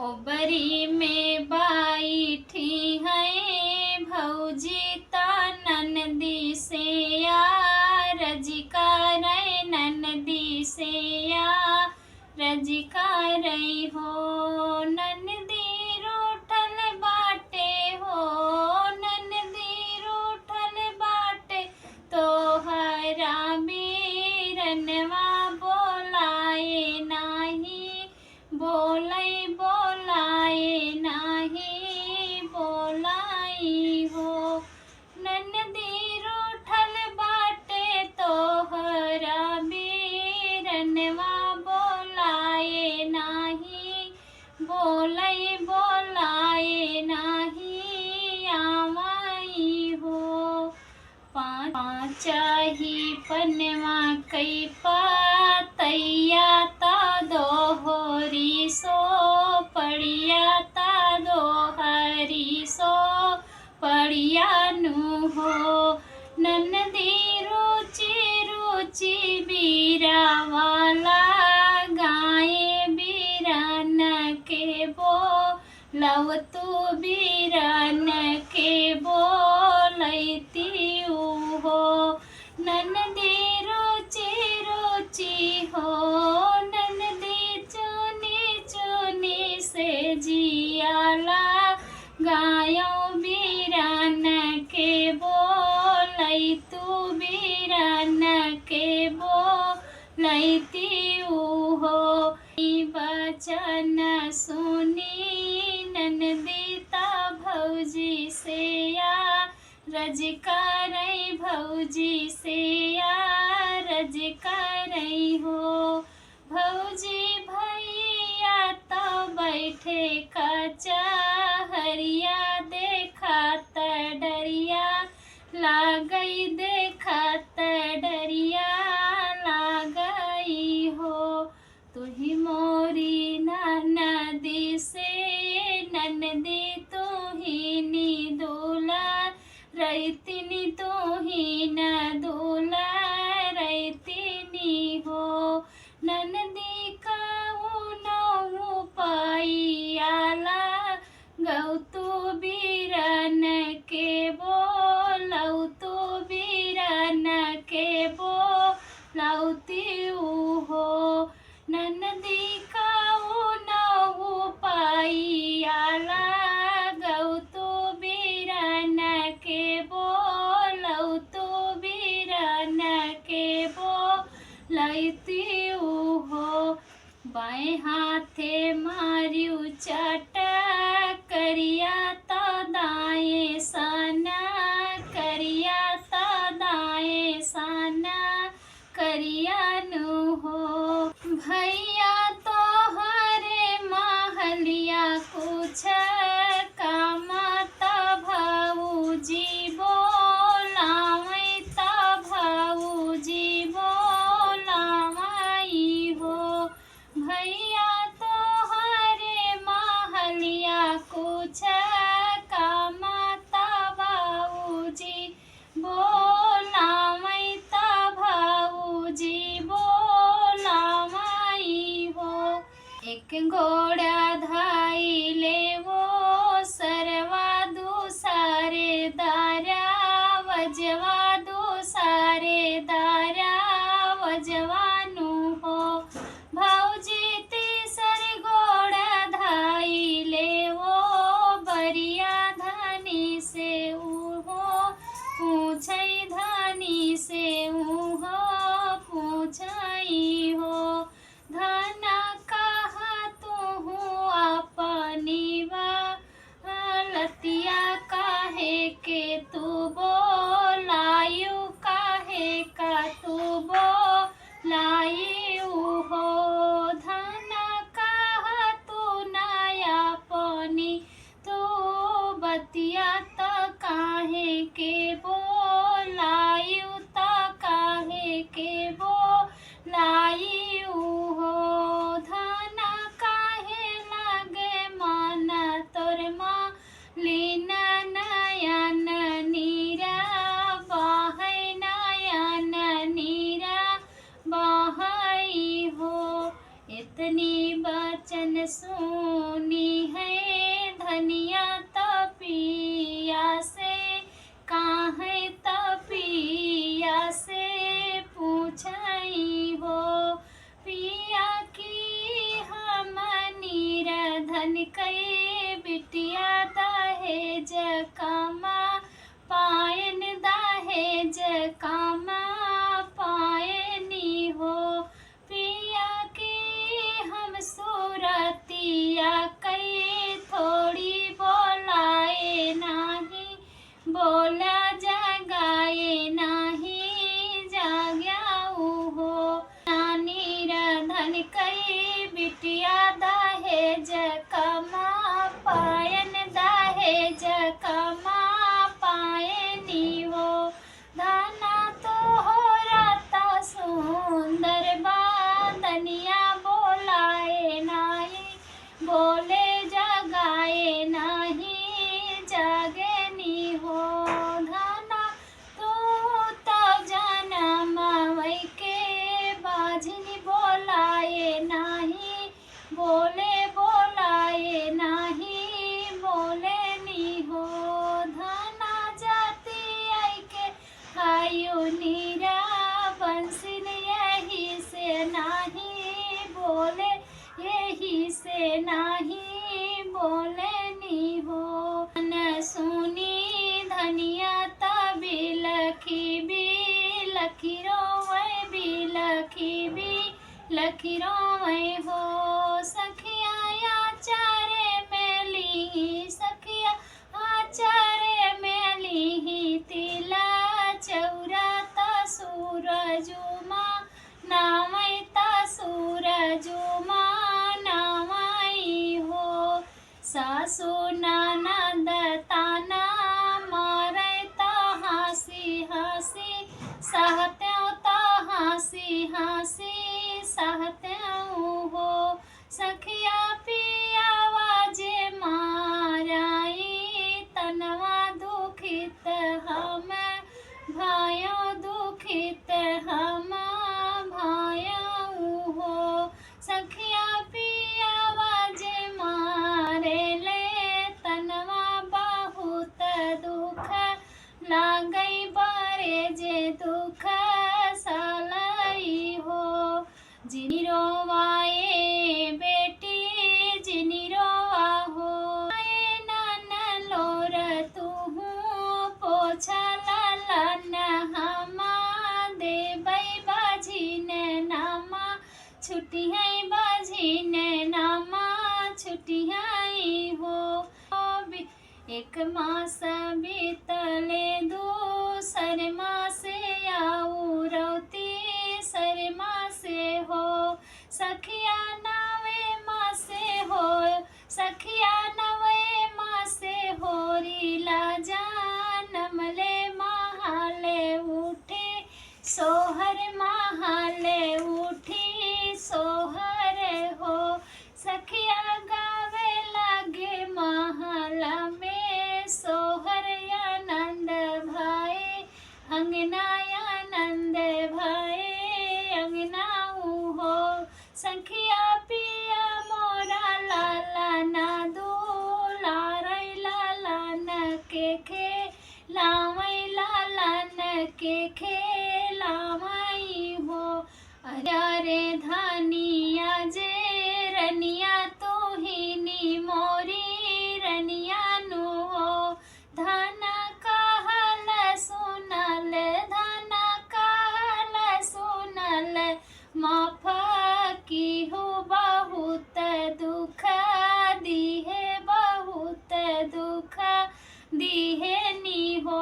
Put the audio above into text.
ovary में बैठी है भौजी ता ननदी से रजिका रे ननदी से रजिका रही हो ननदी रूठल बाटे हो ननदी रूठल बाटे तोहरा बीरनवा बोलाए नाही बोलाई बोलाए नाही बोलाई हो ननदी रूठल बाटे तोहरा बीरनवा बोलाए नाही बोलाई बोलाए नाही आवाई हो पाँचाही पनवा कई पातैया ता दोहरी सो पड़िया ता दोहरी सो पड़िया नु हो ननदी रुचि रुचि बीरा वाला गाए बीरान के बो लव तू बीरान के बोलती हो ननदी रुचि रुचि हो ननदी चुनी चुनी से जियाला गायो बीरान के बोलई तू बीरान के बोलती हो बचन सुनी ननदी ता भौजी से रजिका रही भौजी से रजिका रही हो भौजी भैया तो बैठे कचा हरिया देखा त डरिया लागई देखा त डरिया लागई हो तुही मोरी ननदी से ननदी तुही नी दूला रैतिनी तुही न दूला रैतिनी हो ननदी काऊ नौ पाइयाला गौ तू बीरन के बोलौ तू बीरन के बोलौती हो ननदी काऊ नौ पाइयाला गौ तू बीरन के बोलौ तू बीरन के बोलैती हो बाएं हाथे मारियू चाटा करिया ता दाएं साना करिया ता दाएं साना करिया नु हो भैया तो हरे महलिया कुछ कामता भाऊजी बोलावई ता भाऊजी बोलावई हो भैया तो हरे महलिया कुछ कामता भाऊजी बोलावई ता भाऊजी बोलावई हो एक घोड़ा धाई ले वो सरवा दूसरे दारा वजवा दूसरे दारा वजवानु हो भौजी तीसर घोड़ा धाई ले वो बरिया धानी से उहो पूछई धानी से उहो पूछई हो धना कहा तू अपनी लतिया काहे के तू बोलायू काहे का तू बोलायू हो धना कहा तू नया पनी तू बतिया त काहे के बोलायू त काहे के बोलायू हो धना काहे लागे माना तोर माँ लीना नयन नीरा बाहै नयन नीरा बाहै हो इतनी बचन सुनी धनिया तपिया से काहे तपिया से पूछई हो पिया की हम नीरधन कई बिटिया दहेज कामा पायन दहेज कामा पायनी हो पिया की हम सूरतिया कई थोड़ी बोलाए नाही बोला जगाए नाही जाग्याऊ हो नानी रधन कई बिटिया दहेज कमा पायन दहेज कमा पायनी हो धना तो हो राता सुंदर बादनिया बोलाए नाही बोले जगाए नाही जागनी हो धना तो जनम वै के बाझनी बोलाए नाही बोले बोलाए नाही बोले नी हो धना जाती आई के आयु नीरा बंसिन यही से नाही बोले यही से नाही बोले नी हो न सुनी धनिया तभी लखी रोवे लखी रोवे हो सखिया आचार्य मेली सखिया आचार्य मेली तिला चौरा सूरजुमा नामय सूरजुमा नामई हो सासु ननद ताना मारे ता हंसी हंसी सहत्यों ता हंसी हंसी सहत्यों हो सखिया पिया वाजे माराई तनवा दुखित हम भाइयों दुखित हम भाइयों हो सखिया पिया वाजे मारे ले तनवा बहुत दुख लागई बारे जे दुख सालाई हो जिनी रोवाए बेटी जिनी रोवा हो नन लोर तुहू पोछा लालन हमा देबई बाझिन नामा छुट्टी है बाझिन नामा छुट्टी है हो एक मास बीतले दूसर मासे आऊ रौती सर मासे हो सखिया नवे मासे हो सखिया नवे मासे हो रीला जानमले महाले उठे सोहर महाले उठी सोहर हो सखिया गावे लागे महला में सोहर आनंद भाई अंगना आनंद भाई अंगनाऊ हो सखिया पिया मोरा लाला ना दुलारई लाला न के खे लामई लाला न के खे लामई हो अरे धनिया जे रनिया तो ही नी मोरी रनिया नु हो धना कहल सुनल धना कहल सुनल माफ की हो बहुत दुख दिहे बहुत दुख दिहे नी हो